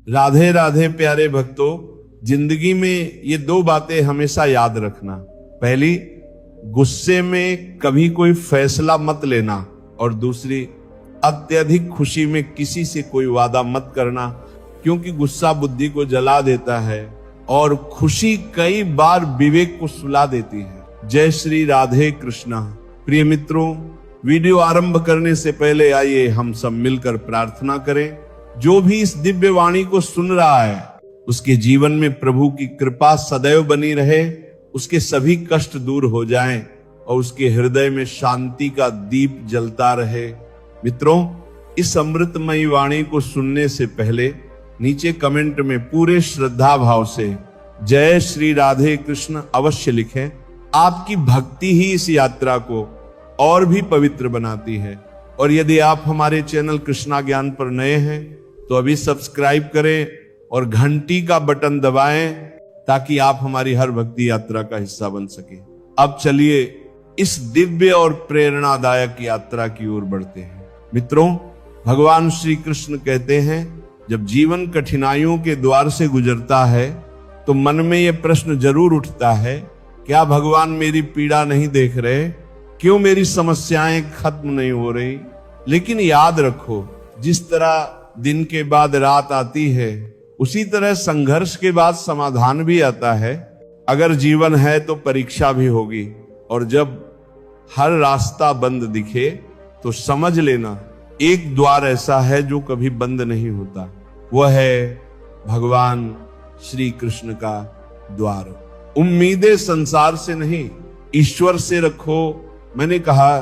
राधे राधे प्यारे भक्तों, जिंदगी में ये दो बातें हमेशा याद रखना। पहली, गुस्से में कभी कोई फैसला मत लेना, और दूसरी, अत्यधिक खुशी में किसी से कोई वादा मत करना, क्योंकि गुस्सा बुद्धि को जला देता है और खुशी कई बार विवेक को सुला देती है। जय श्री राधे कृष्णा। प्रिय मित्रों, वीडियो आरंभ करने से पहले आइए हम सब मिलकर प्रार्थना करें। जो भी इस दिव्य वाणी को सुन रहा है, उसके जीवन में प्रभु की कृपा सदैव बनी रहे, उसके सभी कष्ट दूर हो जाएं और उसके हृदय में शांति का दीप जलता रहे। मित्रों, इस अमृतमयी वाणी को सुनने से पहले नीचे कमेंट में पूरे श्रद्धा भाव से जय श्री राधे कृष्ण अवश्य लिखें। आपकी भक्ति ही इस यात्रा को और भी पवित्र बनाती है। और यदि आप हमारे चैनल कृष्णा ज्ञान पर नए हैं तो अभी सब्सक्राइब करें और घंटी का बटन दबाएं, ताकि आप हमारी हर भक्ति यात्रा का हिस्सा बन सके। अब चलिए इस दिव्य और प्रेरणादायक यात्रा की ओर बढ़ते हैं। मित्रों, भगवान श्री कृष्ण कहते हैं, जब जीवन कठिनाइयों के द्वार से गुजरता है तो मन में यह प्रश्न जरूर उठता है, क्या भगवान मेरी पीड़ा नहीं देख रहे? क्यों मेरी समस्याएं खत्म नहीं हो रही? लेकिन याद रखो, जिस तरह दिन के बाद रात आती है, उसी तरह संघर्ष के बाद समाधान भी आता है। अगर जीवन है तो परीक्षा भी होगी, और जब हर रास्ता बंद दिखे तो समझ लेना एक द्वार ऐसा है जो कभी बंद नहीं होता। वह है भगवान श्री कृष्ण का द्वार। उम्मीदें संसार से नहीं, ईश्वर से रखो। मैंने कहा,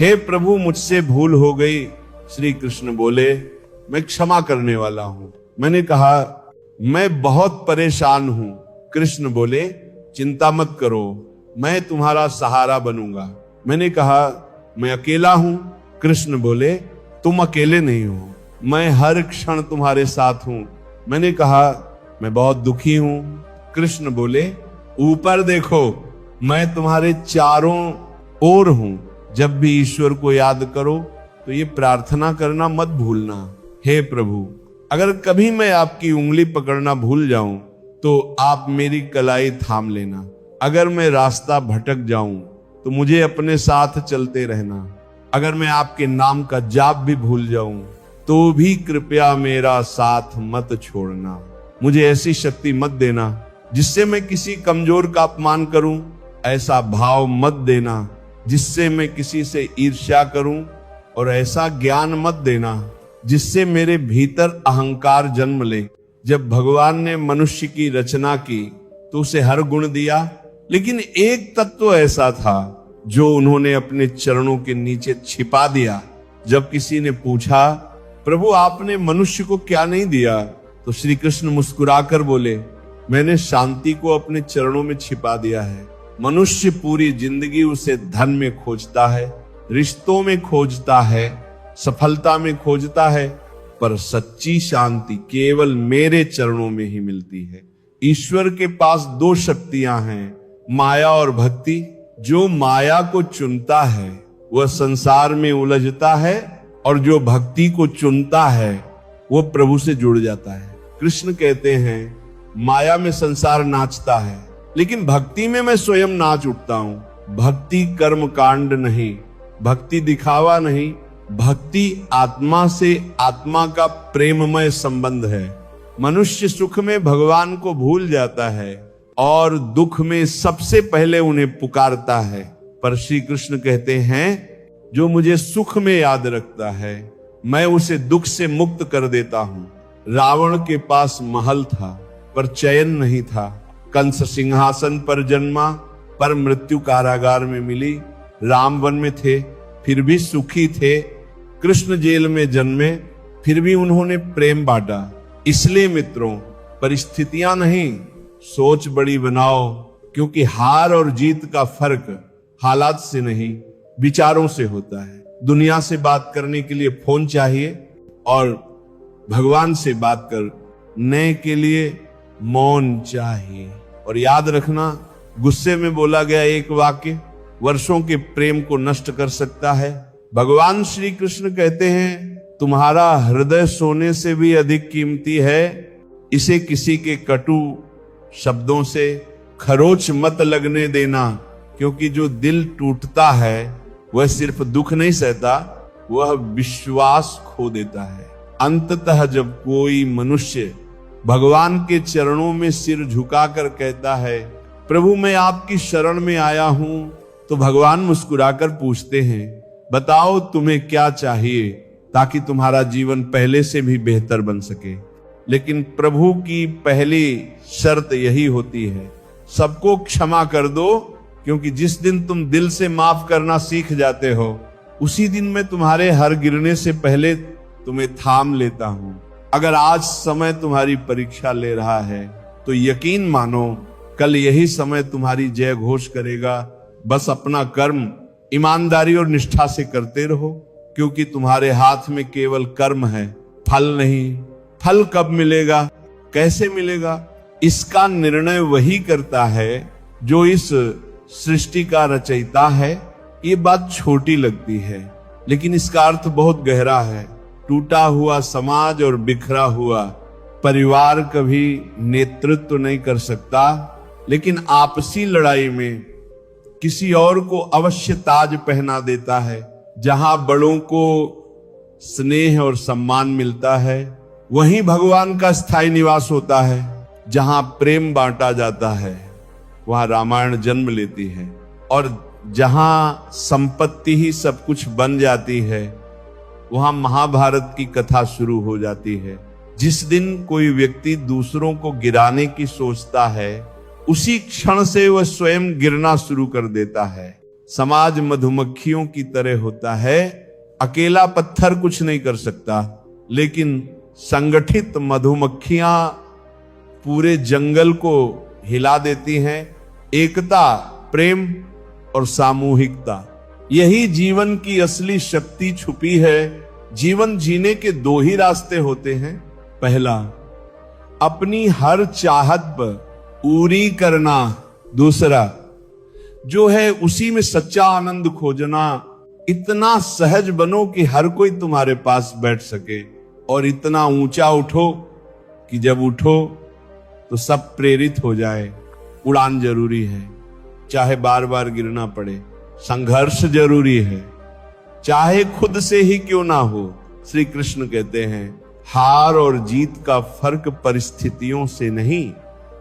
हे प्रभु मुझसे भूल हो गई। श्री कृष्ण बोले, मैं क्षमा करने वाला हूं। मैंने कहा, मैं बहुत परेशान हूं। कृष्ण बोले, चिंता मत करो, मैं तुम्हारा सहारा बनूंगा। मैंने कहा, मैं अकेला हूं। कृष्ण बोले, तुम अकेले नहीं हो, मैं हर क्षण तुम्हारे साथ हूं। मैंने कहा, मैं बहुत दुखी हूं। कृष्ण बोले, ऊपर देखो, मैं तुम्हारे चारों ओर हूं। जब भी ईश्वर को याद करो तो ये प्रार्थना करना मत भूलना, हे प्रभु, अगर कभी मैं आपकी उंगली पकड़ना भूल जाऊं तो आप मेरी कलाई थाम लेना। अगर मैं रास्ता भटक जाऊं तो मुझे अपने साथ चलते रहना। अगर मैं आपके नाम का जाप भी भूल जाऊं तो भी कृपया मेरा साथ मत छोड़ना। मुझे ऐसी शक्ति मत देना जिससे मैं किसी कमजोर का अपमान करूं, ऐसा भाव मत देना जिससे मैं किसी से ईर्ष्या करूं, और ऐसा ज्ञान मत देना जिससे मेरे भीतर अहंकार जन्म ले। जब भगवान ने मनुष्य की रचना की तो उसे हर गुण दिया, लेकिन एक तत्व ऐसा था जो उन्होंने अपने चरणों के नीचे छिपा दिया। जब किसी ने पूछा, प्रभु आपने मनुष्य को क्या नहीं दिया, तो श्री कृष्ण मुस्कुराकर बोले, मैंने शांति को अपने चरणों में छिपा दिया है। मनुष्य पूरी जिंदगी उसे धन में खोजता है, रिश्तों में खोजता है, सफलता में खोजता है, पर सच्ची शांति केवल मेरे चरणों में ही मिलती है। ईश्वर के पास दो शक्तियां हैं, माया और भक्ति। जो माया को चुनता है वह संसार में उलझता है, और जो भक्ति को चुनता है वह प्रभु से जुड़ जाता है। कृष्ण कहते हैं, माया में संसार नाचता है, लेकिन भक्ति में मैं स्वयं नाच उठता हूं। भक्ति कर्म कांड नहीं, भक्ति दिखावा नहीं, भक्ति आत्मा से आत्मा का प्रेममय संबंध है। मनुष्य सुख में भगवान को भूल जाता है और दुख में सबसे पहले उन्हें पुकारता है। पर श्री कृष्ण कहते हैं, जो मुझे सुख में याद रखता है मैं उसे दुख से मुक्त कर देता हूं। रावण के पास महल था पर चैन नहीं था। कंस सिंहासन पर जन्मा पर मृत्यु कारागार में मिली। राम वन में थे फिर भी सुखी थे। कृष्ण जेल में जन्मे फिर भी उन्होंने प्रेम बांटा। इसलिए मित्रों, परिस्थितियां नहीं, सोच बड़ी बनाओ, क्योंकि हार और जीत का फर्क हालात से नहीं विचारों से होता है। दुनिया से बात करने के लिए फोन चाहिए और भगवान से बात करने के लिए मौन चाहिए। और याद रखना, गुस्से में बोला गया एक वाक्य वर्षों के प्रेम को नष्ट कर सकता है। भगवान श्री कृष्ण कहते हैं, तुम्हारा हृदय सोने से भी अधिक कीमती है, इसे किसी के कटु शब्दों से खरोच मत लगने देना, क्योंकि जो दिल टूटता है वह सिर्फ दुख नहीं सहता, वह विश्वास खो देता है। अंततः जब कोई मनुष्य भगवान के चरणों में सिर झुकाकर कहता है, प्रभु मैं आपकी शरण में आया हूं, तो भगवान मुस्कुराकर पूछते हैं, बताओ तुम्हें क्या चाहिए ताकि तुम्हारा जीवन पहले से भी बेहतर बन सके। लेकिन प्रभु की पहली शर्त यही होती है, सबको क्षमा कर दो, क्योंकि जिस दिन तुम दिल से माफ करना सीख जाते हो, उसी दिन मैं तुम्हारे हर गिरने से पहले तुम्हें थाम लेता हूं। अगर आज समय तुम्हारी परीक्षा ले रहा है तो यकीन मानो कल यही समय तुम्हारी जय घोष करेगा। बस अपना कर्म ईमानदारी और निष्ठा से करते रहो, क्योंकि तुम्हारे हाथ में केवल कर्म है, फल नहीं। फल कब मिलेगा, कैसे मिलेगा, इसका निर्णय वही करता है जो इस सृष्टि का रचयिता है। ये बात छोटी लगती है, लेकिन इसका अर्थ बहुत गहरा है। टूटा हुआ समाज और बिखरा हुआ परिवार कभी नेतृत्व नहीं कर सकता, लेकिन आपसी लड़ाई में किसी और को अवश्य ताज पहना देता है। जहां बड़ों को स्नेह और सम्मान मिलता है, वहीं भगवान का स्थायी निवास होता है। जहां प्रेम बांटा जाता है, वहां रामायण जन्म लेती है। और जहां संपत्ति ही सब कुछ बन जाती है, वहां महाभारत की कथा शुरू हो जाती है। जिस दिन कोई व्यक्ति दूसरों को गिराने की सोचता है, उसी क्षण से वह स्वयं गिरना शुरू कर देता है। समाज मधुमक्खियों की तरह होता है, अकेला पत्थर कुछ नहीं कर सकता, लेकिन संगठित मधुमक्खियां पूरे जंगल को हिला देती हैं। एकता, प्रेम और सामूहिकता, यही जीवन की असली शक्ति छुपी है। जीवन जीने के दो ही रास्ते होते हैं। पहला, अपनी हर चाहत पर पूरी करना। दूसरा, जो है उसी में सच्चा आनंद खोजना। इतना सहज बनो कि हर कोई तुम्हारे पास बैठ सके, और इतना ऊंचा उठो कि जब उठो तो सब प्रेरित हो जाए। उड़ान जरूरी है, चाहे बार बार गिरना पड़े। संघर्ष जरूरी है, चाहे खुद से ही क्यों ना हो। श्री कृष्ण कहते हैं, हार और जीत का फर्क परिस्थितियों से नहीं,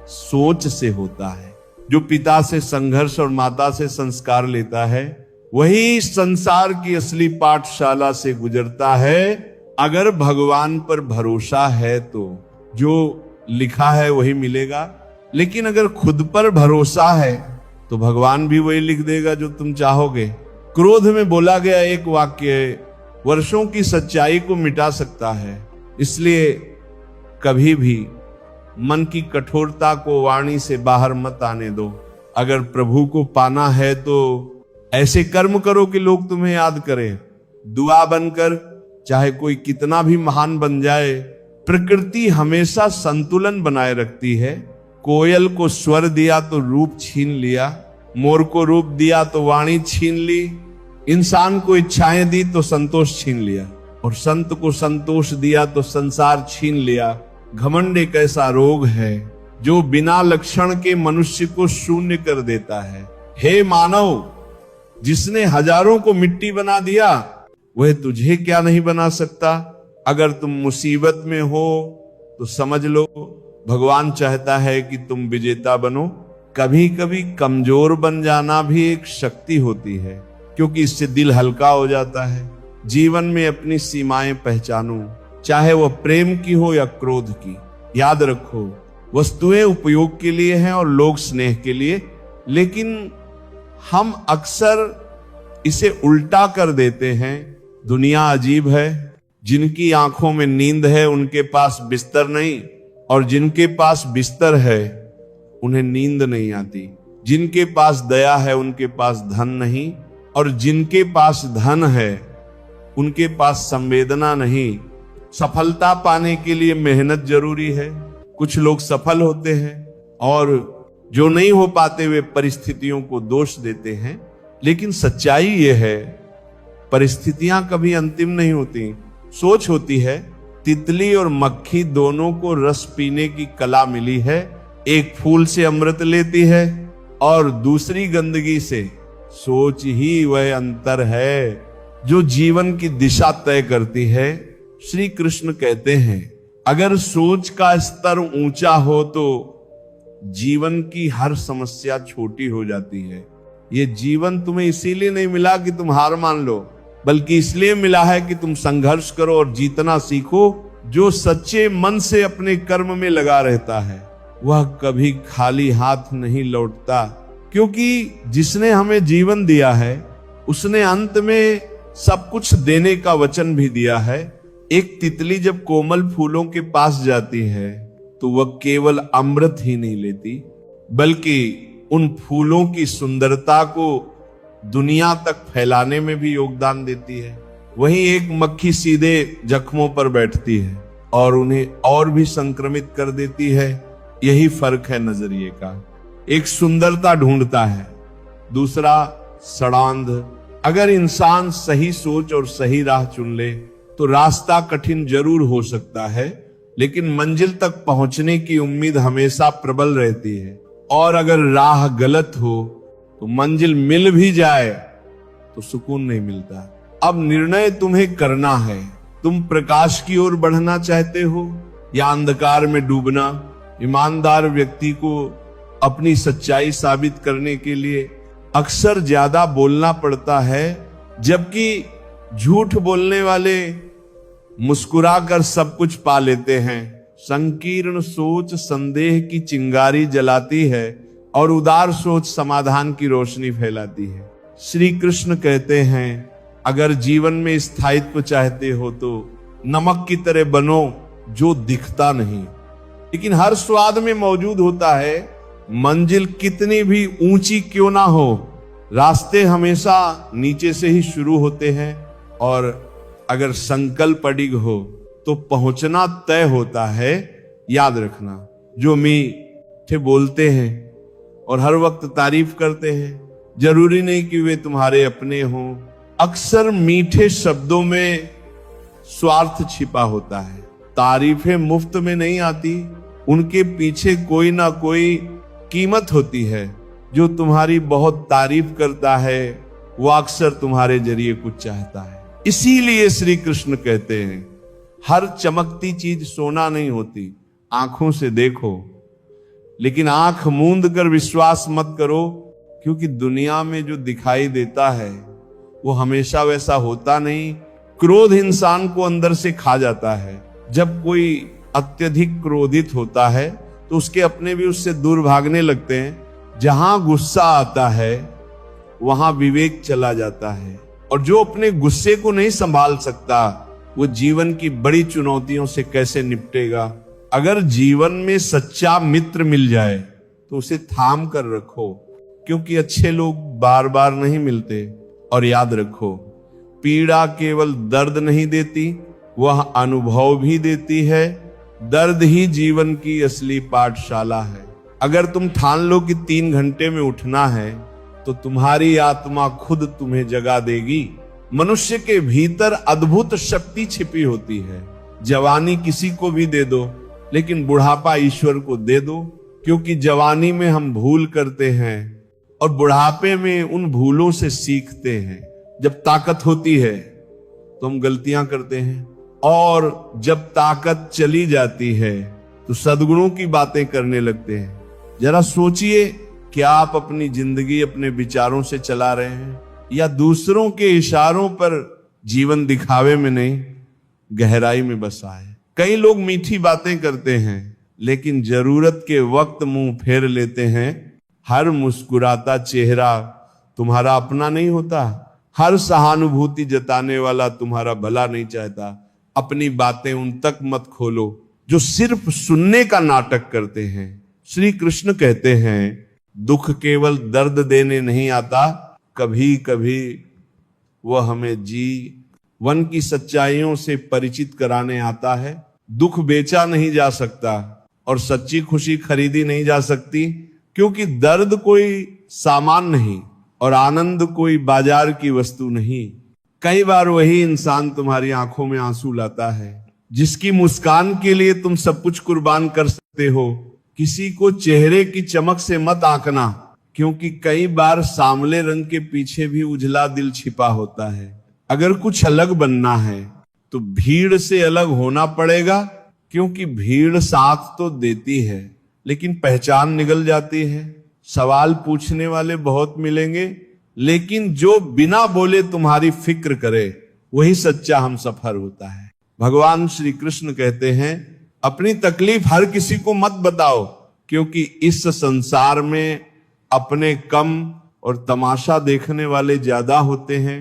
सोच से होता है। जो पिता से संघर्ष और माता से संस्कार लेता है, वही संसार की असली पाठशाला से गुजरता है। अगर भगवान पर भरोसा है तो जो लिखा है वही मिलेगा, लेकिन अगर खुद पर भरोसा है तो भगवान भी वही लिख देगा जो तुम चाहोगे। क्रोध में बोला गया एक वाक्य वर्षों की सच्चाई को मिटा सकता है। इसलिए कभी भी मन की कठोरता को वाणी से बाहर मत आने दो। अगर प्रभु को पाना है तो ऐसे कर्म करो कि लोग तुम्हें याद करें। दुआ बनकर, चाहे कोई कितना भी महान बन जाए, प्रकृति हमेशा संतुलन बनाए रखती है। कोयल को स्वर दिया तो रूप छीन लिया, मोर को रूप दिया तो वाणी छीन ली, इंसान को इच्छाएं दी तो संतोष छीन लिया, और संत को संतोष दिया तो संसार छीन लिया। घमंड एक ऐसा रोग है जो बिना लक्षण के मनुष्य को शून्य कर देता है। हे मानव, जिसने हजारों को मिट्टी बना दिया, वह तुझे क्या नहीं बना सकता। अगर तुम मुसीबत में हो तो समझ लो भगवान चाहता है कि तुम विजेता बनो। कभी कभी कमजोर बन जाना भी एक शक्ति होती है, क्योंकि इससे दिल हल्का हो जाता है। जीवन में अपनी सीमाएं पहचानो, चाहे वह प्रेम की हो या क्रोध की। याद रखो, वस्तुएं उपयोग के लिए हैं और लोग स्नेह के लिए, लेकिन हम अक्सर इसे उल्टा कर देते हैं। दुनिया अजीब है, जिनकी आंखों में नींद है उनके पास बिस्तर नहीं, और जिनके पास बिस्तर है उन्हें नींद नहीं आती। जिनके पास दया है उनके पास धन नहीं, और जिनके पास धन है उनके पास संवेदना नहीं। सफलता पाने के लिए मेहनत जरूरी है। कुछ लोग सफल होते हैं और जो नहीं हो पाते वे परिस्थितियों को दोष देते हैं, लेकिन सच्चाई यह है परिस्थितियां कभी अंतिम नहीं होती। सोच होती है तितली और मक्खी दोनों को रस पीने की कला मिली है। एक फूल से अमृत लेती है और दूसरी गंदगी से। सोच ही वह अंतर है जो जीवन की दिशा तय करती है। श्री कृष्ण कहते हैं, अगर सोच का स्तर ऊंचा हो तो जीवन की हर समस्या छोटी हो जाती है। ये जीवन तुम्हें इसीलिए नहीं मिला कि तुम हार मान लो, बल्कि इसलिए मिला है कि तुम संघर्ष करो और जीतना सीखो। जो सच्चे मन से अपने कर्म में लगा रहता है वह कभी खाली हाथ नहीं लौटता, क्योंकि जिसने हमें जीवन दिया है उसने अंत में सब कुछ देने का वचन भी दिया है। एक तितली जब कोमल फूलों के पास जाती है तो वह केवल अमृत ही नहीं लेती, बल्कि उन फूलों की सुंदरता को दुनिया तक फैलाने में भी योगदान देती है। वहीं एक मक्खी सीधे जख्मों पर बैठती है और उन्हें और भी संक्रमित कर देती है। यही फर्क है नजरिए का। एक सुंदरता ढूंढता है, दूसरा सड़ांध। अगर इंसान सही सोच और सही राह चुन ले तो रास्ता कठिन जरूर हो सकता है, लेकिन मंजिल तक पहुंचने की उम्मीद हमेशा प्रबल रहती है। और अगर राह गलत हो तो मंजिल मिल भी जाए तो सुकून नहीं मिलता। अब निर्णय तुम्हें करना है। तुम प्रकाश की ओर बढ़ना चाहते हो या अंधकार में डूबना। ईमानदार व्यक्ति को अपनी सच्चाई साबित करने के लिए अक्सर ज्यादा बोलना पड़ता है, जबकि झूठ बोलने वाले मुस्कुराकर सब कुछ पा लेते हैं। संकीर्ण सोच संदेह की चिंगारी जलाती है और उदार सोच समाधान की रोशनी फैलाती है। श्री कृष्ण कहते हैं, अगर जीवन में स्थायित्व चाहते हो तो नमक की तरह बनो जो दिखता नहीं लेकिन हर स्वाद में मौजूद होता है। मंजिल कितनी भी ऊंची क्यों ना हो, रास्ते हमेशा नीचे से ही शुरू होते हैं और अगर संकल्प अडिग हो तो पहुंचना तय होता है। याद रखना, जो मीठे बोलते हैं और हर वक्त तारीफ करते हैं, जरूरी नहीं कि वे तुम्हारे अपने हों। अक्सर मीठे शब्दों में स्वार्थ छिपा होता है। तारीफें मुफ्त में नहीं आती, उनके पीछे कोई ना कोई कीमत होती है। जो तुम्हारी बहुत तारीफ करता है वो अक्सर तुम्हारे जरिए कुछ चाहता है। इसीलिए श्री कृष्ण कहते हैं, हर चमकती चीज सोना नहीं होती। आंखों से देखो, लेकिन आंख मूंद कर विश्वास मत करो, क्योंकि दुनिया में जो दिखाई देता है वो हमेशा वैसा होता नहीं। क्रोध इंसान को अंदर से खा जाता है। जब कोई अत्यधिक क्रोधित होता है तो उसके अपने भी उससे दूर भागने लगते हैं। जहां गुस्सा आता है वहां विवेक चला जाता है, और जो अपने गुस्से को नहीं संभाल सकता वो जीवन की बड़ी चुनौतियों से कैसे निपटेगा। अगर जीवन में सच्चा मित्र मिल जाए तो उसे थाम कर रखो, क्योंकि अच्छे लोग बार बार नहीं मिलते। और याद रखो, पीड़ा केवल दर्द नहीं देती, वह अनुभव भी देती है। दर्द ही जीवन की असली पाठशाला है। अगर तुम ठान लो कि 3 घंटे में उठना है तो तुम्हारी आत्मा खुद तुम्हें जगा देगी। मनुष्य के भीतर अद्भुत शक्ति छिपी होती है। जवानी किसी को भी दे दो, लेकिन बुढ़ापा ईश्वर को दे दो, क्योंकि जवानी में हम भूल करते हैं और बुढ़ापे में उन भूलों से सीखते हैं। जब ताकत होती है तो हम गलतियां करते हैं, और जब ताकत चली जाती है तो सद्गुणों की बातें करने लगते हैं। जरा सोचिए, क्या आप अपनी जिंदगी अपने विचारों से चला रहे हैं या दूसरों के इशारों पर जीवन दिखावे में नहीं, गहराई में बसा है। कई लोग मीठी बातें करते हैं लेकिन जरूरत के वक्त मुंह फेर लेते हैं। हर मुस्कुराता चेहरा तुम्हारा अपना नहीं होता। हर सहानुभूति जताने वाला तुम्हारा भला नहीं चाहता। अपनी बातें उन तक मत खोलो जो सिर्फ सुनने का नाटक करते हैं। श्री कृष्ण कहते हैं, दुख केवल दर्द देने नहीं आता, कभी कभी वह हमें जीवन की सच्चाइयों से परिचित कराने आता है। दुख बेचा नहीं जा सकता और सच्ची खुशी खरीदी नहीं जा सकती, क्योंकि दर्द कोई सामान नहीं और आनंद कोई बाजार की वस्तु नहीं। कई बार वही इंसान तुम्हारी आंखों में आंसू लाता है जिसकी मुस्कान के लिए तुम सब कुछ कुर्बान कर सकते हो। किसी को चेहरे की चमक से मत आंकना, क्योंकि कई बार सांवले रंग के पीछे भी उजला दिल छिपा होता है। अगर कुछ अलग बनना है तो भीड़ से अलग होना पड़ेगा, क्योंकि भीड़ साथ तो देती है लेकिन पहचान निगल जाती है। सवाल पूछने वाले बहुत मिलेंगे, लेकिन जो बिना बोले तुम्हारी फिक्र करे वही सच्चा हमसफर होता है। भगवान श्री कृष्ण कहते हैं, अपनी तकलीफ हर किसी को मत बताओ, क्योंकि इस संसार में अपने कम और तमाशा देखने वाले ज्यादा होते हैं।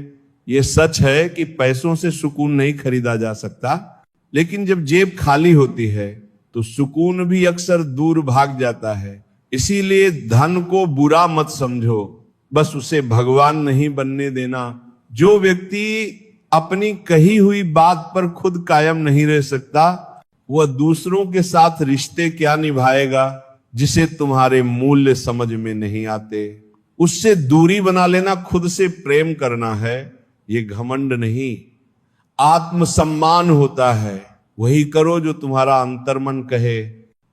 ये सच है कि पैसों से सुकून नहीं खरीदा जा सकता, लेकिन जब जेब खाली होती है तो सुकून भी अक्सर दूर भाग जाता है। इसीलिए धन को बुरा मत समझो, बस उसे भगवान नहीं बनने देना। जो व्यक्ति अपनी कही हुई बात पर खुद कायम नहीं रह सकता, वह दूसरों के साथ रिश्ते क्या निभाएगा जिसे तुम्हारे मूल्य समझ में नहीं आते। उससे दूरी बना लेना खुद से प्रेम करना है, ये घमंड नहीं। आत्मसम्मान होता है, वही करो जो तुम्हारा अंतर्मन कहे,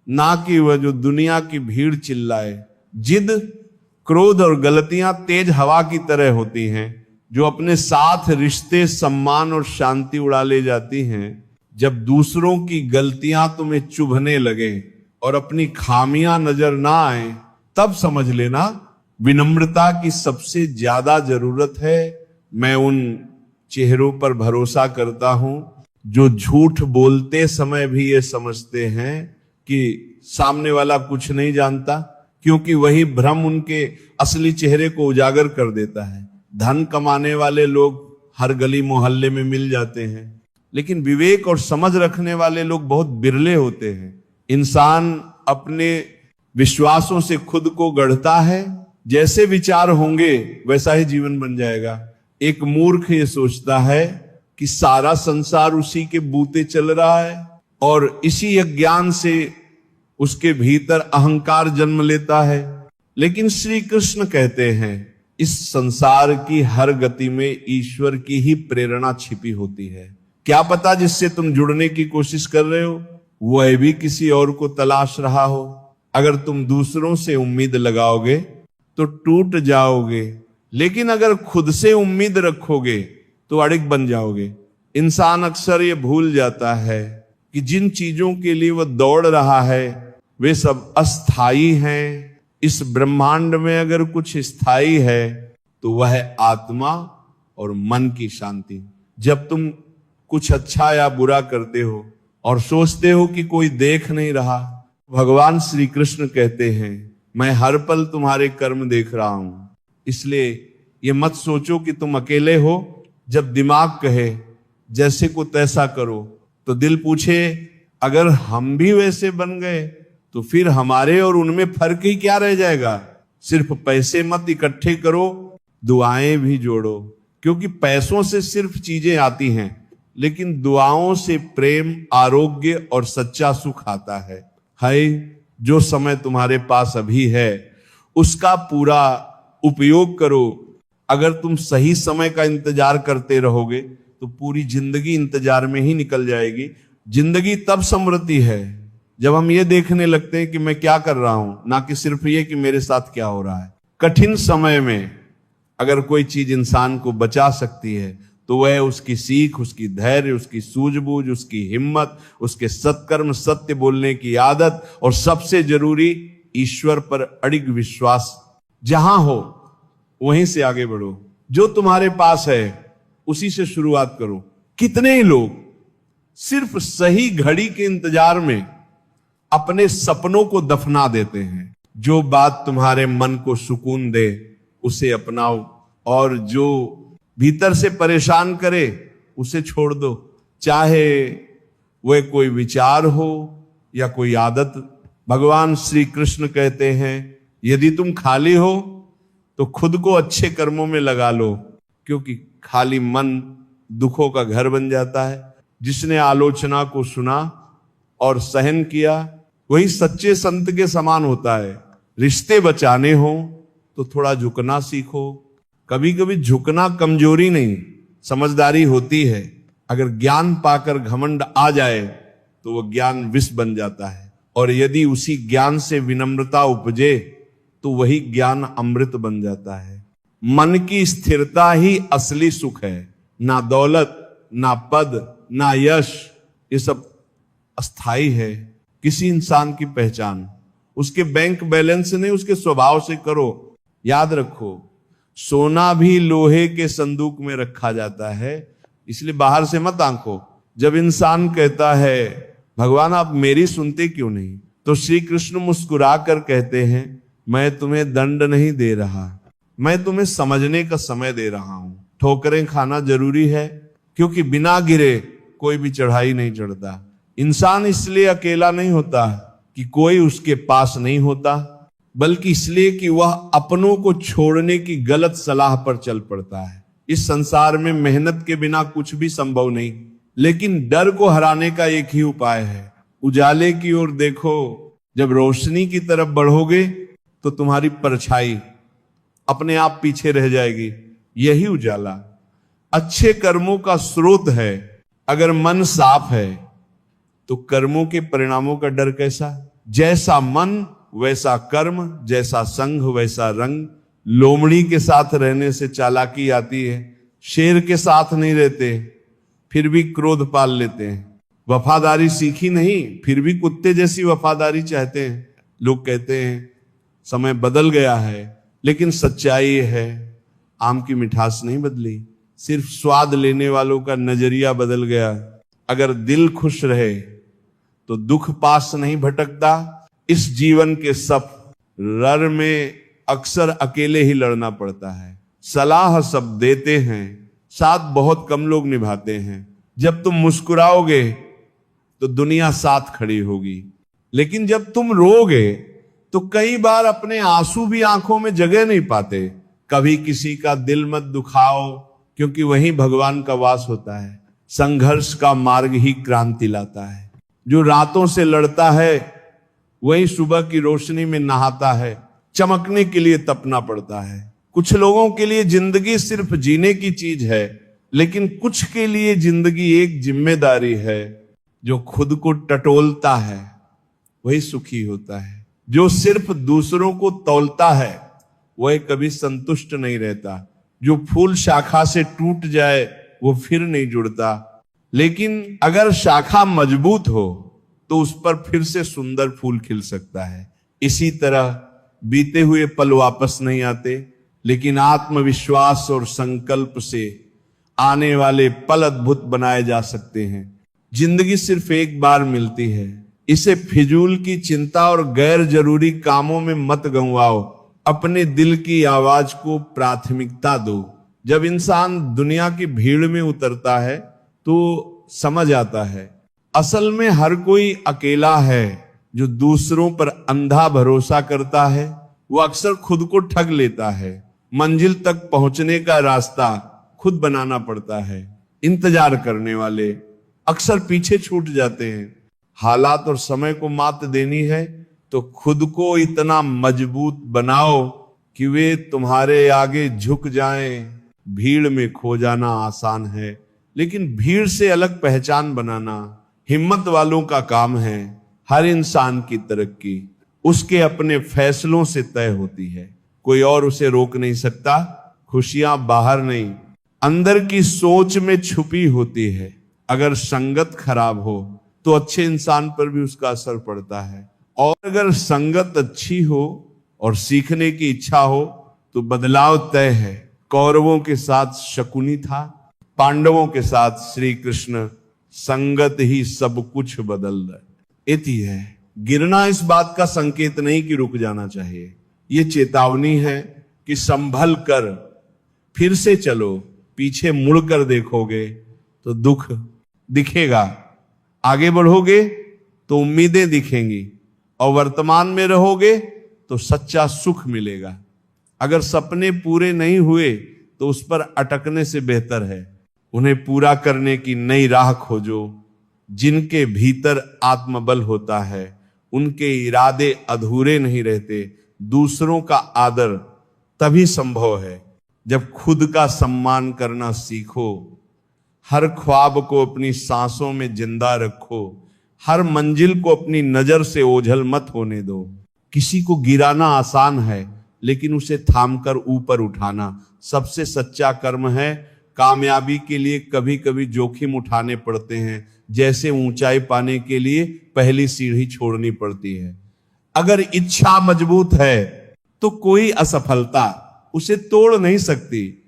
ना कि वह जो दुनिया की भीड़ चिल्लाए। जिद, क्रोध और गलतियां तेज हवा की तरह होती हैं, जो अपने साथ रिश्ते, सम्मान और शांति उड़ा ले जाती हैं। जब दूसरों की गलतियां तुम्हें चुभने लगे और अपनी खामियां नजर ना आए, तब समझ लेना विनम्रता की सबसे ज्यादा जरूरत है। मैं उन चेहरों पर भरोसा करता हूं जो झूठ बोलते समय भी ये समझते हैं कि सामने वाला कुछ नहीं जानता, क्योंकि वही भ्रम उनके असली चेहरे को उजागर कर देता है। धन कमाने वाले लोग हर गली मोहल्ले में मिल जाते हैं, लेकिन विवेक और समझ रखने वाले लोग बहुत बिरले होते हैं। इंसान अपने विश्वासों से खुद को गढ़ता है, जैसे विचार होंगे वैसा ही जीवन बन जाएगा। एक मूर्ख ये सोचता है कि सारा संसार उसी के बूते चल रहा है, और इसी अज्ञान से उसके भीतर अहंकार जन्म लेता है। लेकिन श्री कृष्ण कहते हैं, इस संसार की हर गति में ईश्वर की ही प्रेरणा छिपी होती है। क्या पता जिससे तुम जुड़ने की कोशिश कर रहे हो वह भी किसी और को तलाश रहा हो। अगर तुम दूसरों से उम्मीद लगाओगे तो टूट जाओगे, लेकिन अगर खुद से उम्मीद रखोगे तो अड़िग बन जाओगे। इंसान अक्सर ये भूल जाता है कि जिन चीजों के लिए वह दौड़ रहा है वे सब अस्थाई हैं। इस ब्रह्मांड में अगर कुछ स्थायी है तो वह आत्मा और मन की शांति। जब तुम कुछ अच्छा या बुरा करते हो और सोचते हो कि कोई देख नहीं रहा, भगवान श्री कृष्ण कहते हैं, मैं हर पल तुम्हारे कर्म देख रहा हूं। इसलिए ये मत सोचो कि तुम अकेले हो। जब दिमाग कहे जैसे को तैसा करो, तो दिल पूछे अगर हम भी वैसे बन गए तो फिर हमारे और उनमें फर्क ही क्या रह जाएगा। सिर्फ पैसे मत इकट्ठे करो, दुआएं भी जोड़ो, क्योंकि पैसों से सिर्फ चीजें आती हैं, लेकिन दुआओं से प्रेम, आरोग्य और सच्चा सुख आता है। हाय, जो समय तुम्हारे पास अभी है उसका पूरा उपयोग करो। अगर तुम सही समय का इंतजार करते रहोगे तो पूरी जिंदगी इंतजार में ही निकल जाएगी। जिंदगी तब समृद्धि है जब हम ये देखने लगते हैं कि मैं क्या कर रहा हूं, ना कि सिर्फ ये कि मेरे साथ क्या हो रहा है। कठिन समय में अगर कोई चीज इंसान को बचा सकती है तो वह उसकी सीख, उसकी धैर्य, उसकी सूझबूझ, उसकी हिम्मत, उसके सत्कर्म, सत्य बोलने की आदत, और सबसे जरूरी ईश्वर पर अडिग विश्वास। जहां हो वहीं से आगे बढ़ो। जो तुम्हारे पास है उसी से शुरुआत करो। कितने ही लोग सिर्फ सही घड़ी के इंतजार में अपने सपनों को दफना देते हैं। जो बात तुम्हारे मन को सुकून दे उसे अपनाओ, और जो भीतर से परेशान करे उसे छोड़ दो, चाहे वह कोई विचार हो या कोई आदत। भगवान श्री कृष्ण कहते हैं, यदि तुम खाली हो तो खुद को अच्छे कर्मों में लगा लो, क्योंकि खाली मन दुखों का घर बन जाता है। जिसने आलोचना को सुना और सहन किया वही सच्चे संत के समान होता है। रिश्ते बचाने हो तो थोड़ा झुकना सीखो। कभी कभी झुकना कमजोरी नहीं, समझदारी होती है। अगर ज्ञान पाकर घमंड आ जाए तो वह ज्ञान विष बन जाता है, और यदि उसी ज्ञान से विनम्रता उपजे तो वही ज्ञान अमृत बन जाता है। मन की स्थिरता ही असली सुख है। ना दौलत, ना पद, ना यश, ये सब अस्थाई है। किसी इंसान की पहचान उसके बैंक बैलेंस से नहीं, उसके स्वभाव से करो। याद रखो, सोना भी लोहे के संदूक में रखा जाता है, इसलिए बाहर से मत आंको। जब इंसान कहता है भगवान आप मेरी सुनते क्यों नहीं, तो श्री कृष्ण मुस्कुरा कर कहते हैं मैं तुम्हें दंड नहीं दे रहा, मैं तुम्हें समझने का समय दे रहा हूं। ठोकरें खाना जरूरी है, क्योंकि बिना गिरे कोई भी चढ़ाई नहीं चढ़ता। इंसान इसलिए अकेला नहीं होता कि कोई उसके पास नहीं होता, बल्कि इसलिए कि वह अपनों को छोड़ने की गलत सलाह पर चल पड़ता है। इस संसार में मेहनत के बिना कुछ भी संभव नहीं, लेकिन डर को हराने का एक ही उपाय है, उजाले की ओर देखो। जब रोशनी की तरफ बढ़ोगे तो तुम्हारी परछाई अपने आप पीछे रह जाएगी। यही उजाला अच्छे कर्मों का स्रोत है। अगर मन साफ है तो कर्मों के परिणामों का डर कैसा। जैसा मन वैसा कर्म, जैसा संग वैसा रंग। लोमड़ी के साथ रहने से चालाकी आती है, शेर के साथ नहीं रहते फिर भी क्रोध पाल लेते हैं। वफादारी सीखी नहीं फिर भी कुत्ते जैसी वफादारी चाहते हैं। लोग कहते हैं समय बदल गया है, लेकिन सच्चाई है आम की मिठास नहीं बदली, सिर्फ स्वाद लेने वालों का नजरिया बदल गया। अगर दिल खुश रहे तो दुख पास नहीं भटकता। इस जीवन के सफर में अक्सर अकेले ही लड़ना पड़ता है। सलाह सब देते हैं, साथ बहुत कम लोग निभाते हैं। जब तुम मुस्कुराओगे तो दुनिया साथ खड़ी होगी, लेकिन जब तुम रोगे तो कई बार अपने आंसू भी आंखों में जगह नहीं पाते। कभी किसी का दिल मत दुखाओ, क्योंकि वहीं भगवान का वास होता है। संघर्ष का मार्ग ही क्रांति लाता है। जो रातों से लड़ता है वही सुबह की रोशनी में नहाता है। चमकने के लिए तपना पड़ता है। कुछ लोगों के लिए जिंदगी सिर्फ जीने की चीज है, लेकिन कुछ के लिए जिंदगी एक जिम्मेदारी है। जो खुद को टटोलता है वही सुखी होता है। जो सिर्फ दूसरों को तौलता है वह कभी संतुष्ट नहीं रहता। जो फूल शाखा से टूट जाए वो फिर नहीं जुड़ता, लेकिन अगर शाखा मजबूत हो तो उस पर फिर से सुंदर फूल खिल सकता है। इसी तरह बीते हुए पल वापस नहीं आते, लेकिन आत्मविश्वास और संकल्प से आने वाले पल अद्भुत बनाए जा सकते हैं। जिंदगी सिर्फ एक बार मिलती है, इसे फिजूल की चिंता और गैर जरूरी कामों में मत गंवाओ। अपने दिल की आवाज को प्राथमिकता दो। जब इंसान दुनिया की भीड़ में उतरता है तो समझ आता है असल में हर कोई अकेला है। जो दूसरों पर अंधा भरोसा करता है वो अक्सर खुद को ठग लेता है। मंजिल तक पहुंचने का रास्ता खुद बनाना पड़ता है। इंतजार करने वाले अक्सर पीछे छूट जाते हैं। हालात और समय को मात देनी है तो खुद को इतना मजबूत बनाओ कि वे तुम्हारे आगे झुक जाएं। भीड़ में खो जाना आसान है, लेकिन भीड़ से अलग पहचान बनाना हिम्मत वालों का काम है। हर इंसान की तरक्की उसके अपने फैसलों से तय होती है, कोई और उसे रोक नहीं सकता। खुशियां बाहर नहीं, अंदर की सोच में छुपी होती है। अगर संगत खराब हो तो अच्छे इंसान पर भी उसका असर पड़ता है, और अगर संगत अच्छी हो और सीखने की इच्छा हो तो बदलाव तय है। कौरवों के साथ शकुनी था, पांडवों के साथ श्री कृष्ण। संगत ही सब कुछ बदल देती है। गिरना इस बात का संकेत नहीं कि रुक जाना चाहिए, ये चेतावनी है कि संभल कर फिर से चलो। पीछे मुड़कर देखोगे तो दुख दिखेगा, आगे बढ़ोगे तो उम्मीदें दिखेंगी, और वर्तमान में रहोगे तो सच्चा सुख मिलेगा। अगर सपने पूरे नहीं हुए तो उस पर अटकने से बेहतर है उन्हें पूरा करने की नई राह खोजो। जिनके भीतर आत्मबल होता है उनके इरादे अधूरे नहीं रहते। दूसरों का आदर तभी संभव है जब खुद का सम्मान करना सीखो। हर ख्वाब को अपनी सांसों में जिंदा रखो, हर मंजिल को अपनी नजर से ओझल मत होने दो। किसी को गिराना आसान है, लेकिन उसे थामकर ऊपर उठाना सबसे सच्चा कर्म है। कामयाबी के लिए कभी कभी जोखिम उठाने पड़ते हैं, जैसे ऊंचाई पाने के लिए पहली सीढ़ी छोड़नी पड़ती है। अगर इच्छा मजबूत है तो कोई असफलता उसे तोड़ नहीं सकती।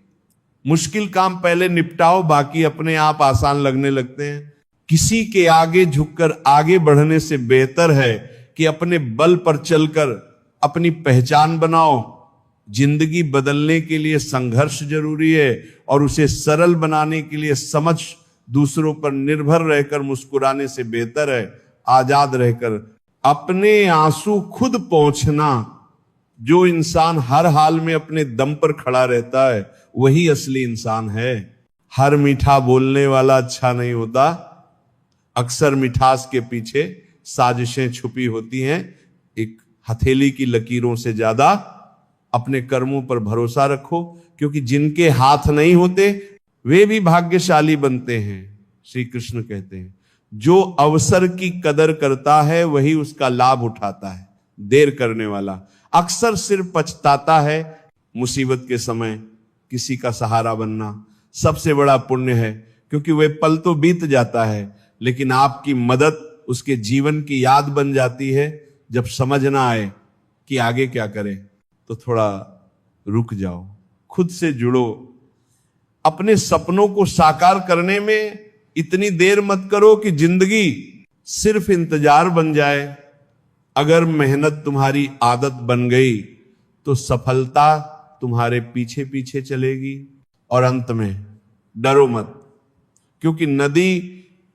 मुश्किल काम पहले निपटाओ, बाकी अपने आप आसान लगने लगते हैं। किसी के आगे झुककर आगे बढ़ने से बेहतर है कि अपने बल पर चलकर अपनी पहचान बनाओ। जिंदगी बदलने के लिए संघर्ष जरूरी है और उसे सरल बनाने के लिए समझ दूसरों पर निर्भर रहकर मुस्कुराने से बेहतर है आजाद रहकर अपने आंसू खुद पहुंचना। जो इंसान हर हाल में अपने दम पर खड़ा रहता है वही असली इंसान है। हर मीठा बोलने वाला अच्छा नहीं होता, अक्सर मिठास के पीछे साजिशें छुपी होती हैं। एक हथेली की लकीरों से ज्यादा अपने कर्मों पर भरोसा रखो, क्योंकि जिनके हाथ नहीं होते वे भी भाग्यशाली बनते हैं। श्री कृष्ण कहते हैं, जो अवसर की कदर करता है वही उसका लाभ उठाता है। देर करने वाला अक्सर सिर्फ पछताता है। मुसीबत के समय किसी का सहारा बनना सबसे बड़ा पुण्य है, क्योंकि वह पल तो बीत जाता है, लेकिन आपकी मदद उसके जीवन की याद बन जाती है। जब समझ ना आए कि आगे क्या करें तो थोड़ा रुक जाओ, खुद से जुड़ो। अपने सपनों को साकार करने में इतनी देर मत करो कि जिंदगी सिर्फ इंतजार बन जाए। अगर मेहनत तुम्हारी आदत बन गई तो सफलता तुम्हारे पीछे पीछे चलेगी। और अंत में डरो मत, क्योंकि नदी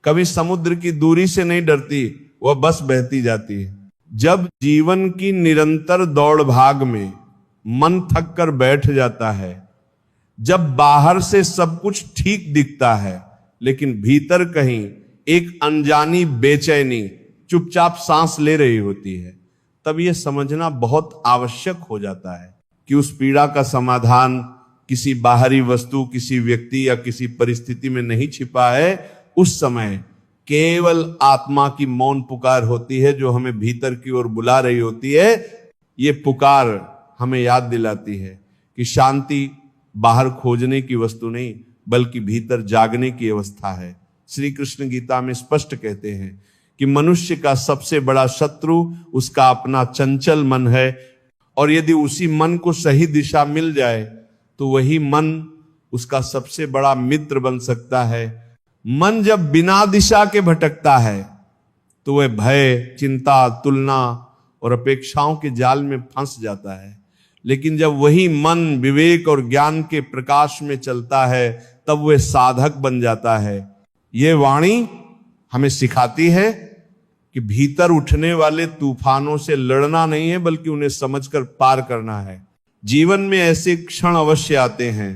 कभी समुद्र की दूरी से नहीं डरती, वह बस बहती जाती है। जब जीवन की निरंतर दौड़ भाग में मन थक कर बैठ जाता है, जब बाहर से सब कुछ ठीक दिखता है लेकिन भीतर कहीं एक अनजानी बेचैनी चुपचाप सांस ले रही होती है, तब यह समझना बहुत आवश्यक हो जाता है कि उस पीड़ा का समाधान किसी बाहरी वस्तु, किसी व्यक्ति या किसी परिस्थिति में नहीं छिपा है। उस समय केवल आत्मा की मौन पुकार होती है जो हमें भीतर की ओर बुला रही होती है। ये पुकार हमें याद दिलाती है कि शांति बाहर खोजने की वस्तु नहीं, बल्कि भीतर जागने की अवस्था है। श्री कृष्ण गीता में स्पष्ट कहते हैं कि मनुष्य का सबसे बड़ा शत्रु उसका अपना चंचल मन है, और यदि उसी मन को सही दिशा मिल जाए तो वही मन उसका सबसे बड़ा मित्र बन सकता है। मन जब बिना दिशा के भटकता है तो वह भय, चिंता, तुलना और अपेक्षाओं के जाल में फंस जाता है। लेकिन जब वही मन विवेक और ज्ञान के प्रकाश में चलता है तब वह साधक बन जाता है। यह वाणी हमें सिखाती है कि भीतर उठने वाले तूफानों से लड़ना नहीं है, बल्कि उन्हें समझकर पार करना है। जीवन में ऐसे क्षण अवश्य आते हैं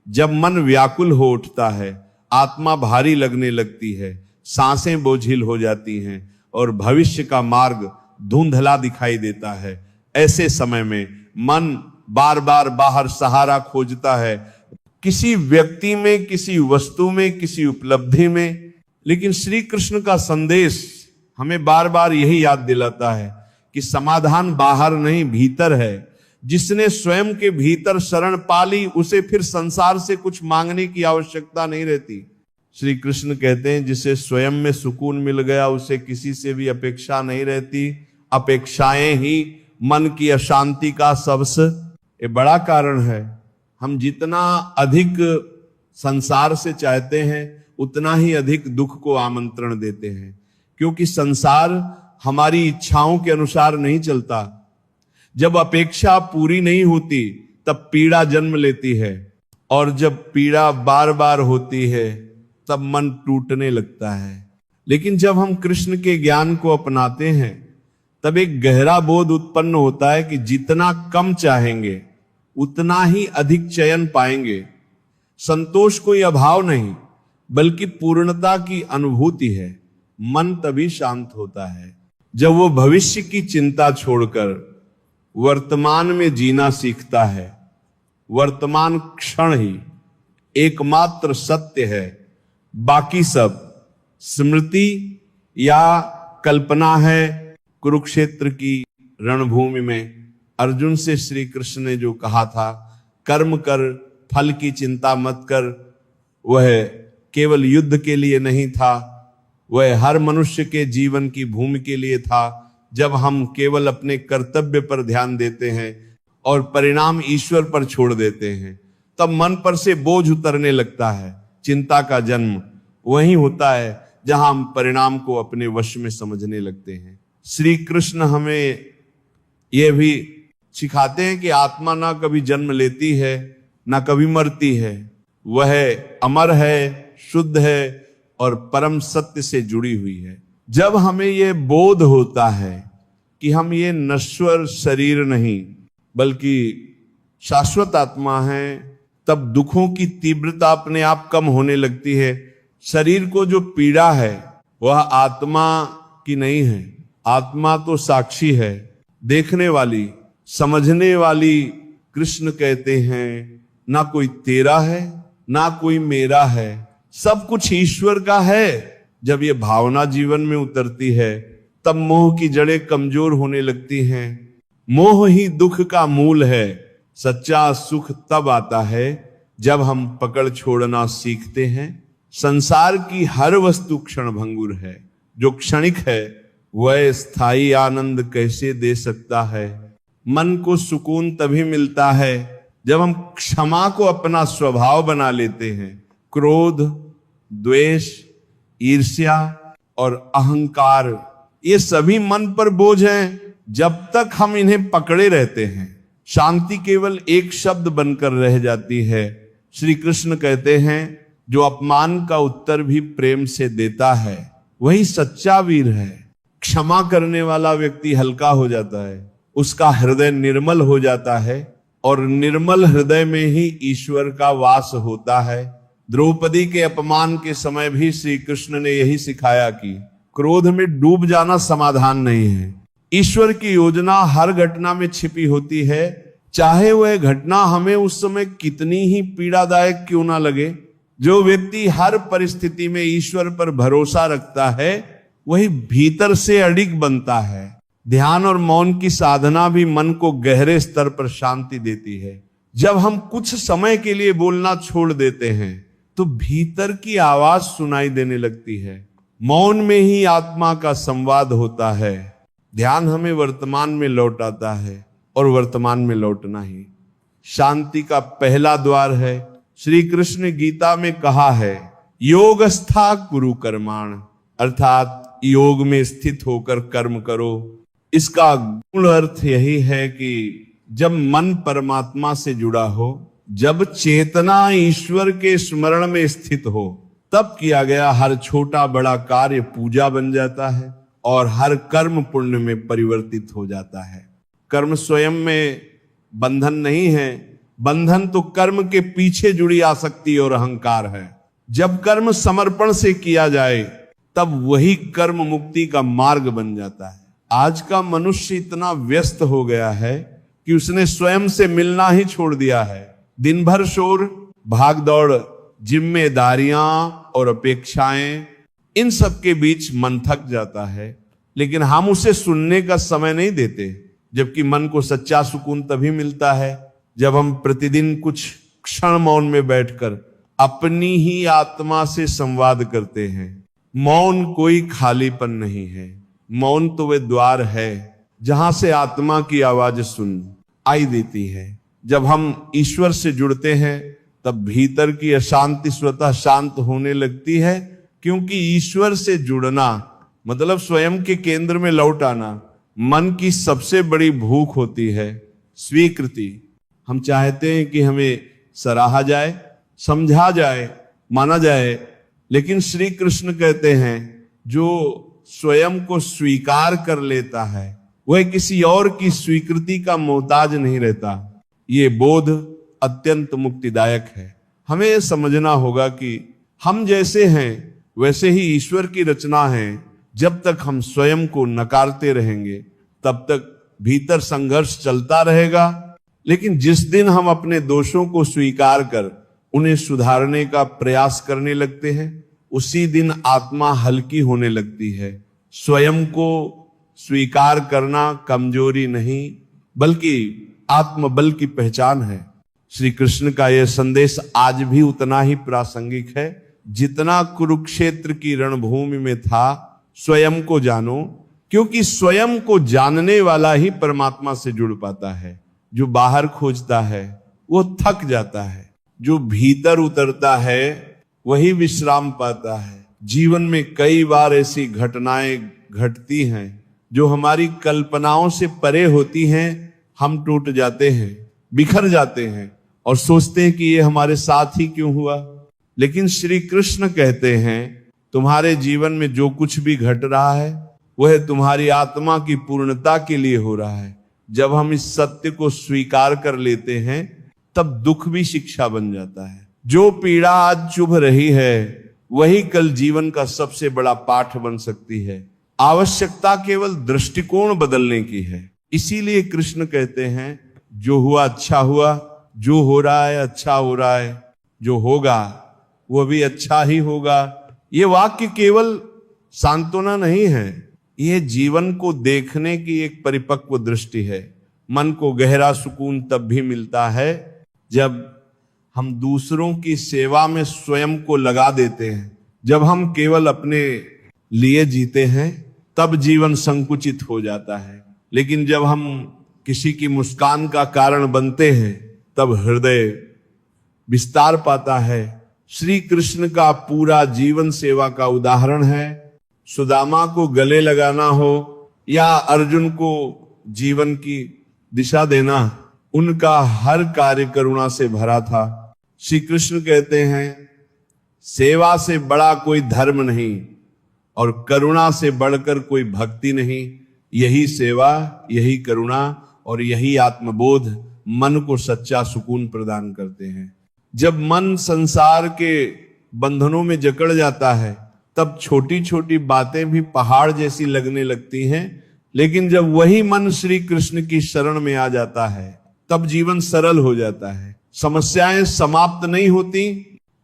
जब मन व्याकुल हो उठता है, आत्मा भारी लगने लगती है, सांसें बोझिल हो जाती हैं और भविष्य का मार्ग धुंधला दिखाई देता है। ऐसे समय में मन बार बार बाहर सहारा खोजता है, किसी व्यक्ति में, किसी वस्तु में, किसी उपलब्धि में। लेकिन श्री कृष्ण का संदेश हमें बार बार यही याद दिलाता है कि समाधान बाहर नहीं, भीतर है। जिसने स्वयं के भीतर शरण पाली उसे फिर संसार से कुछ मांगने की आवश्यकता नहीं रहती। श्री कृष्ण कहते हैं, जिसे स्वयं में सुकून मिल गया उसे किसी से भी अपेक्षा नहीं रहती। अपेक्षाएं ही मन की अशांति का सबसे बड़ा कारण है। हम जितना अधिक संसार से चाहते हैं उतना ही अधिक दुख को आमंत्रण देते हैं, क्योंकि संसार हमारी इच्छाओं के अनुसार नहीं चलता। जब अपेक्षा पूरी नहीं होती तब पीड़ा जन्म लेती है, और जब पीड़ा बार बार होती है तब मन टूटने लगता है। लेकिन जब हम कृष्ण के ज्ञान को अपनाते हैं तब एक गहरा बोध उत्पन्न होता है कि जितना कम चाहेंगे उतना ही अधिक चयन पाएंगे। संतोष कोई अभाव नहीं, बल्कि पूर्णता की अनुभूति है। मन तभी शांत होता है जब वो भविष्य की चिंता छोड़कर वर्तमान में जीना सीखता है। वर्तमान क्षण ही एकमात्र सत्य है बाकी सब स्मृति या कल्पना है। कुरुक्षेत्र की रणभूमि में अर्जुन से श्री कृष्ण ने जो कहा था, कर्म कर, फल की चिंता मत कर, वह केवल युद्ध के लिए नहीं था, वह हर मनुष्य के जीवन की भूमि के लिए था। जब हम केवल अपने कर्तव्य पर ध्यान देते हैं और परिणाम ईश्वर पर छोड़ देते हैं, तब मन पर से बोझ उतरने लगता है। चिंता का जन्म वही होता है जहां हम परिणाम को अपने वश में समझने लगते हैं। श्री कृष्ण हमें यह भी सिखाते हैं कि आत्मा ना कभी जन्म लेती है, ना कभी मरती है। वह अमर है, शुद्ध है और परम सत्य से जुड़ी हुई है। जब हमें यह बोध होता है कि हम ये नश्वर शरीर नहीं बल्कि शाश्वत आत्मा है, तब दुखों की तीव्रता अपने आप कम होने लगती है। शरीर को जो पीड़ा है वह आत्मा की नहीं है। आत्मा तो साक्षी है, देखने वाली, समझने वाली। कृष्ण कहते हैं, ना कोई तेरा है ना कोई मेरा है, सब कुछ ईश्वर का है। जब ये भावना जीवन में उतरती है तब मोह की जड़ें कमजोर होने लगती हैं। मोह ही दुख का मूल है। सच्चा सुख तब आता है जब हम पकड़ छोड़ना सीखते हैं। संसार की हर वस्तु क्षण भंगुर है। जो क्षणिक है वह स्थायी आनंद कैसे दे सकता है। मन को सुकून तभी मिलता है जब हम क्षमा को अपना स्वभाव बना लेते हैं। क्रोध, द्वेष, ईर्ष्या और अहंकार ये सभी मन पर बोझ हैं जब तक हम इन्हें पकड़े रहते हैं। शांति केवल एक शब्द बनकर रह जाती है। श्री कृष्ण कहते हैं, जो अपमान का उत्तर भी प्रेम से देता है वही सच्चा वीर है। क्षमा करने वाला व्यक्ति हल्का हो जाता है, उसका हृदय निर्मल हो जाता है और निर्मल हृदय में ही ईश्वर का वास होता है। द्रौपदी के अपमान के समय भी श्री कृष्ण ने यही सिखाया कि क्रोध में डूब जाना समाधान नहीं है। ईश्वर की योजना हर घटना में छिपी होती है, चाहे वह घटना हमें उस समय कितनी ही पीड़ादायक क्यों ना लगे। जो व्यक्ति हर परिस्थिति में ईश्वर पर भरोसा रखता है वही भीतर से अडिग बनता है। ध्यान और मौन की साधना भी मन को गहरे स्तर पर शांति देती है। जब हम कुछ समय के लिए बोलना छोड़ देते हैं तो भीतर की आवाज सुनाई देने लगती है। मौन में ही आत्मा का संवाद होता है। ध्यान हमें वर्तमान में लौटाता है और वर्तमान में लौटना ही शांति का पहला द्वार है। श्री कृष्ण गीता में कहा है, योगस्था कुरु कर्माण, अर्थात योग में स्थित होकर कर्म करो। इसका मूल अर्थ यही है कि जब मन परमात्मा से जुड़ा हो, जब चेतना ईश्वर के स्मरण में स्थित हो, तब किया गया हर छोटा बड़ा कार्य पूजा बन जाता है और हर कर्म पुण्य में परिवर्तित हो जाता है। कर्म स्वयं में बंधन नहीं है, बंधन तो कर्म के पीछे जुड़ी आसक्ति और अहंकार है। जब कर्म समर्पण से किया जाए तब वही कर्म मुक्ति का मार्ग बन जाता है। आज का मनुष्य इतना व्यस्त हो गया है कि उसने स्वयं से मिलना ही छोड़ दिया है। दिन भर शोर, भाग दौड़, जिम्मेदारियां और अपेक्षाएं, इन सब के बीच मन थक जाता है, लेकिन हम उसे सुनने का समय नहीं देते। जबकि मन को सच्चा सुकून तभी मिलता है जब हम प्रतिदिन कुछ क्षण मौन में बैठकर अपनी ही आत्मा से संवाद करते हैं। मौन कोई खालीपन नहीं है, मौन तो वह द्वार है जहां से आत्मा की आवाज सुन आई देती है। जब हम ईश्वर से जुड़ते हैं तब भीतर की अशांति स्वतः शांत होने लगती है, क्योंकि ईश्वर से जुड़ना मतलब स्वयं के केंद्र में लौट आना मन की सबसे बड़ी भूख होती है। स्वीकृति, हम चाहते हैं कि हमें सराहा जाए, समझा जाए, माना जाए, लेकिन श्री कृष्ण कहते हैं जो स्वयं को स्वीकार कर लेता है वह किसी और की स्वीकृति का मोहताज नहीं रहता। ये बोध अत्यंत मुक्तिदायक है। हमें यह समझना होगा कि हम जैसे हैं वैसे ही ईश्वर की रचना है। जब तक हम स्वयं को नकारते रहेंगे तब तक भीतर संघर्ष चलता रहेगा, लेकिन जिस दिन हम अपने दोषों को स्वीकार कर उन्हें सुधारने का प्रयास करने लगते हैं उसी दिन आत्मा हल्की होने लगती है। स्वयं को स्वीकार करना कमजोरी नहीं बल्कि आत्मबल की पहचान है। श्री कृष्ण का यह संदेश आज भी उतना ही प्रासंगिक है जितना कुरुक्षेत्र की रणभूमि में था। स्वयं को जानो, क्योंकि स्वयं को जानने वाला ही परमात्मा से जुड़ पाता है। जो बाहर खोजता है वो थक जाता है, जो भीतर उतरता है वही विश्राम पाता है। जीवन में कई बार ऐसी घटनाएं घटती हैं जो हमारी कल्पनाओं से परे होती हैं। हम टूट जाते हैं, बिखर जाते हैं और सोचते हैं कि ये हमारे साथ ही क्यों हुआ। लेकिन श्री कृष्ण कहते हैं तुम्हारे जीवन में जो कुछ भी घट रहा है वह तुम्हारी आत्मा की पूर्णता के लिए हो रहा है। जब हम इस सत्य को स्वीकार कर लेते हैं तब दुख भी शिक्षा बन जाता है। जो पीड़ा आज चुभ रही है वही कल जीवन का सबसे बड़ा पाठ बन सकती है। आवश्यकता केवल दृष्टिकोण बदलने की है। इसीलिए कृष्ण कहते हैं जो हुआ अच्छा हुआ, जो हो रहा है अच्छा हो रहा है, जो होगा वो भी अच्छा ही होगा। ये वाक्य केवल सांत्वना नहीं है, ये जीवन को देखने की एक परिपक्व दृष्टि है। मन को गहरा सुकून तब भी मिलता है जब हम दूसरों की सेवा में स्वयं को लगा देते हैं। जब हम केवल अपने लिए जीते हैं तब जीवन संकुचित हो जाता है, लेकिन जब हम किसी की मुस्कान का कारण बनते हैं तब हृदय विस्तार पाता है। श्री कृष्ण का पूरा जीवन सेवा का उदाहरण है। सुदामा को गले लगाना हो या अर्जुन को जीवन की दिशा देना, उनका हर कार्य करुणा से भरा था। श्री कृष्ण कहते हैं सेवा से बड़ा कोई धर्म नहीं और करुणा से बढ़कर कोई भक्ति नहीं। यही सेवा, यही करुणा और यही आत्मबोध मन को सच्चा सुकून प्रदान करते हैं। जब मन संसार के बंधनों में जकड़ जाता है तब छोटी छोटी बातें भी पहाड़ जैसी लगने लगती हैं, लेकिन जब वही मन श्री कृष्ण की शरण में आ जाता है तब जीवन सरल हो जाता है। समस्याएं समाप्त नहीं होती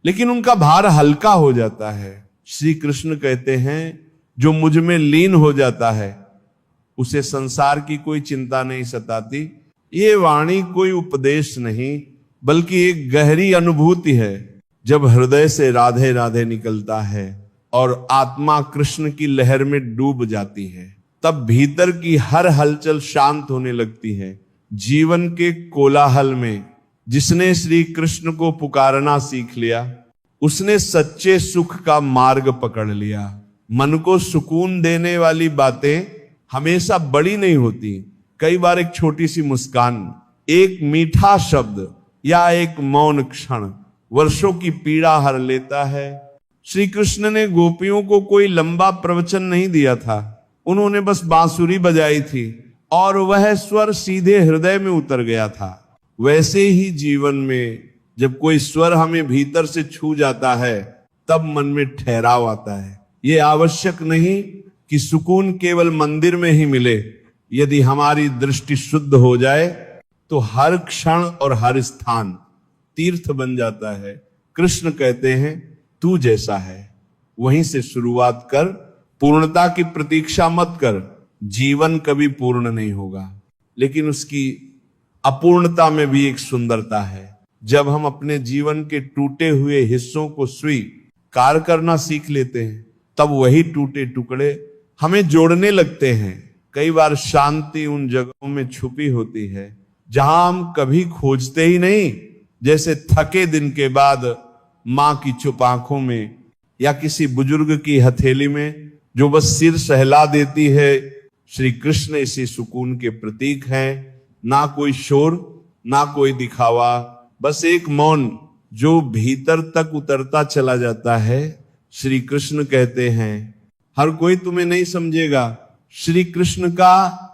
लेकिन उनका भार हल्का हो जाता है। श्री कृष्ण कहते हैं जो मुझ में लीन हो जाता है उसे संसार की कोई चिंता नहीं सताती। ये वाणी कोई उपदेश नहीं बल्कि एक गहरी अनुभूति है। जब हृदय से राधे राधे निकलता है और आत्मा कृष्ण की लहर में डूब जाती है तब भीतर की हर हलचल शांत होने लगती है। जीवन के कोलाहल में जिसने श्री कृष्ण को पुकारना सीख लिया उसने सच्चे सुख का मार्ग पकड़ लिया। मन को सुकून देने वाली बातें हमेशा बड़ी नहीं होती। कई बार एक छोटी सी मुस्कान, एक मीठा शब्द या एक मौन क्षण वर्षों की पीड़ा हर लेता है। श्री कृष्ण ने गोपियों को कोई लंबा प्रवचन नहीं दिया था, उन्होंने बस बांसुरी बजाई थी और वह स्वर सीधे हृदय में उतर गया था। वैसे ही जीवन में जब कोई स्वर हमें भीतर से छू जाता है तब मन में ठहराव आता है। ये आवश्यक नहीं कि सुकून केवल मंदिर में ही मिले। यदि हमारी दृष्टि शुद्ध हो जाए तो हर क्षण और हर स्थान तीर्थ बन जाता है। कृष्ण कहते हैं तू जैसा है वहीं से शुरुआत कर, पूर्णता की प्रतीक्षा मत कर। जीवन कभी पूर्ण नहीं होगा लेकिन उसकी अपूर्णता में भी एक सुंदरता है। जब हम अपने जीवन के टूटे हुए हिस्सों को स्वीकार करना सीख लेते हैं तब वही टूटे टुकड़े हमें जोड़ने लगते हैं। कई बार शांति उन जगहों में छुपी होती है जहां हम कभी खोजते ही नहीं, जैसे थके दिन के बाद मां की चुप आंखों में या किसी बुजुर्ग की हथेली में जो बस सिर सहला देती है। श्री कृष्ण इसी सुकून के प्रतीक हैं। ना कोई शोर, ना कोई दिखावा, बस एक मौन जो भीतर तक उतरता चला जाता है। श्री कृष्ण कहते हैं हर कोई तुम्हें नहीं समझेगा। श्री कृष्ण का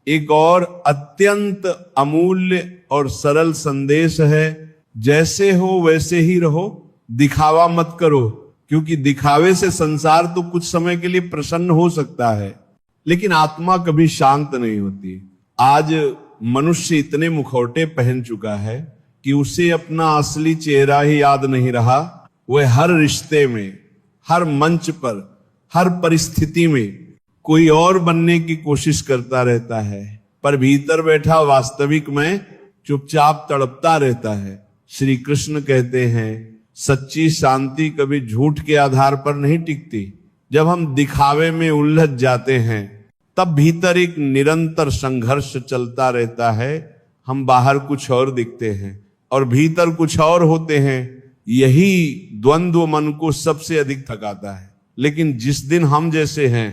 एक और अत्यंत अमूल्य और सरल संदेश है, जैसे हो वैसे ही रहो, दिखावा मत करो, क्योंकि दिखावे से संसार तो कुछ समय के लिए प्रसन्न हो सकता है लेकिन आत्मा कभी शांत नहीं होती। आज मनुष्य इतने मुखौटे पहन चुका है कि उसे अपना असली चेहरा ही याद नहीं रहा। वह हर रिश्ते में, हर मंच पर, हर परिस्थिति में कोई और बनने की कोशिश करता रहता है, पर भीतर बैठा वास्तविक में चुपचाप तड़पता रहता है। श्री कृष्ण कहते हैं सच्ची शांति कभी झूठ के आधार पर नहीं टिकती। जब हम दिखावे में उलझ जाते हैं तब भीतर एक निरंतर संघर्ष चलता रहता है। हम बाहर कुछ और दिखते हैं और भीतर कुछ और होते हैं। यही द्वंद्व मन को सबसे अधिक थकाता है। लेकिन जिस दिन हम जैसे हैं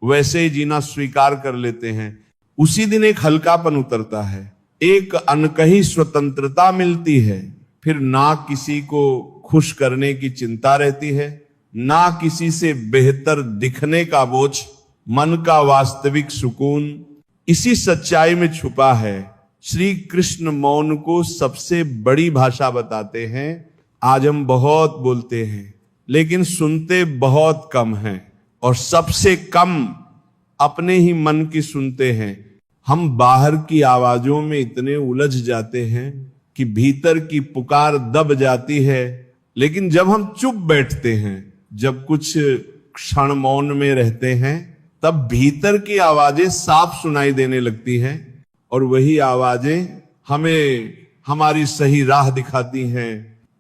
वैसे ही जीना स्वीकार कर लेते हैं, उसी दिन एक हल्कापन उतरता है, एक अनकही स्वतंत्रता मिलती है। फिर ना किसी को खुश करने की चिंता रहती है, ना किसी से बेहतर दिखने का बोझ। मन का वास्तविक सुकून इसी सच्चाई में छुपा है। श्री कृष्ण मौन को सबसे बड़ी भाषा बताते हैं। आज हम बहुत बोलते हैं लेकिन सुनते बहुत कम हैं, और सबसे कम अपने ही मन की सुनते हैं। हम बाहर की आवाजों में इतने उलझ जाते हैं कि भीतर की पुकार दब जाती है। लेकिन जब हम चुप बैठते हैं, जब कुछ क्षण मौन में रहते हैं, तब भीतर की आवाजें साफ सुनाई देने लगती हैं, और वही आवाजें हमें हमारी सही राह दिखाती हैं।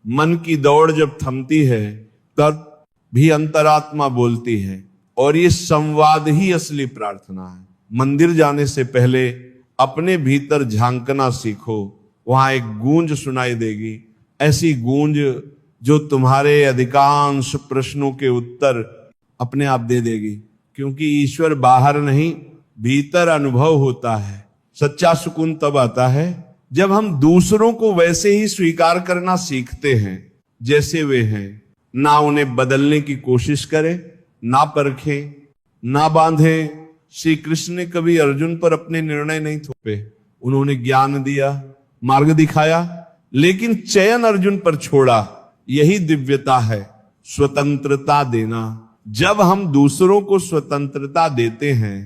मन की दौड़ जब थमती है तब भी अंतरात्मा बोलती है, और ये संवाद ही असली प्रार्थना है। मंदिर जाने से पहले अपने भीतर झांकना सीखो, वहां एक गूंज सुनाई देगी, ऐसी गूंज जो तुम्हारे अधिकांश प्रश्नों के उत्तर अपने आप दे देगी। क्योंकि ईश्वर बाहर नहीं, भीतर अनुभव होता है। सच्चा सुकून तब आता है जब हम दूसरों को वैसे ही स्वीकार करना सीखते हैं जैसे वे हैं, ना उन्हें बदलने की कोशिश करें, ना परखें, ना बांधें। श्री कृष्ण ने कभी अर्जुन पर अपने निर्णय नहीं थोपे। उन्होंने ज्ञान दिया, मार्ग दिखाया, लेकिन चयन अर्जुन पर छोड़ा। यही दिव्यता है, स्वतंत्रता देना। जब हम दूसरों को स्वतंत्रता देते हैं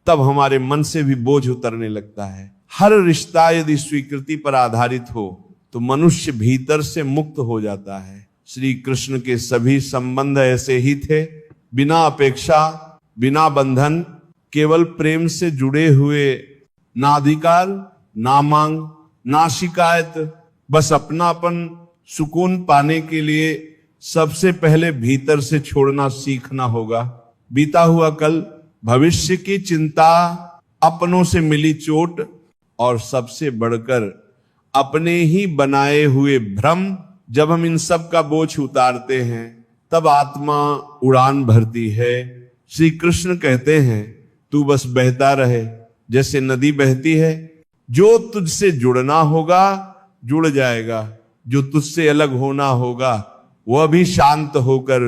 तब हमारे मन से भी बोझ उतरने लगता है। हर रिश्ता यदि स्वीकृति पर आधारित हो तो मनुष्य भीतर से मुक्त हो जाता है। श्री कृष्ण के सभी संबंध ऐसे ही थे, बिना अपेक्षा, बिना बंधन, केवल प्रेम से जुड़े हुए। ना अधिकार, ना मांग, ना शिकायत, बस अपनापन। सुकून पाने के लिए सबसे पहले भीतर से छोड़ना सीखना होगा। बीता हुआ कल, भविष्य की चिंता, अपनों से मिली चोट, और सबसे बढ़कर अपने ही बनाए हुए भ्रम। जब हम इन सब का बोझ उतारते हैं तब आत्मा उड़ान भरती है। श्री कृष्ण कहते हैं तू बस बहता रहे, जैसे नदी बहती है। जो तुझसे जुड़ना होगा जुड़ जाएगा, जो तुझसे अलग होना होगा वह भी शांत होकर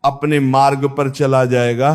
अपने मार्ग पर चला जाएगा।